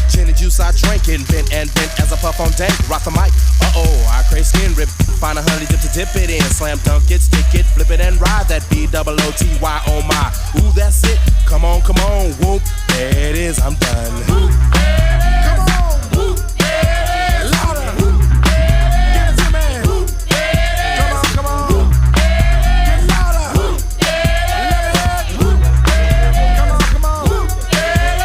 Gin and juice I drink, invent and vent as I puff on dank. Rock the mic, I crave skin rip. Find a honey dip to dip it in. Slam dunk it, stick it, flip it and ride that B-double-O-T-Y, oh my. Ooh, that's it, come on, whoop. There it is, I'm done. Whoop. Come on, whoop. Louder. Whoop. Give it to me. Whoop. Come on. Whoop. Get louder. Whoop. Let it out. Whoop. Come on. Whoop. Yeah.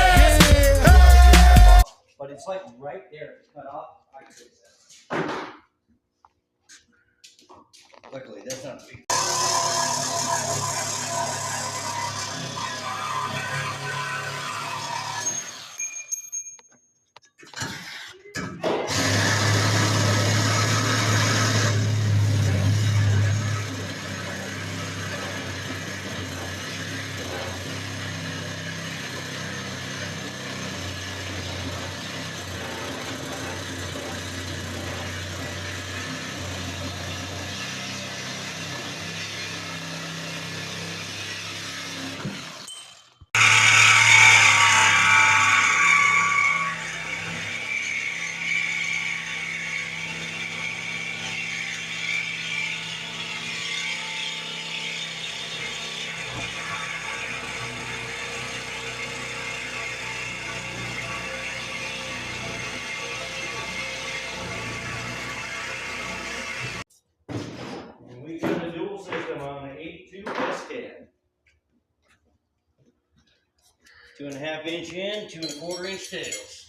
But it's like right there, it's cut off. I can fix that. Luckily, that's not big. We got a dual system on the 82 S10. 2.5 inch in, 2.25 inch tails.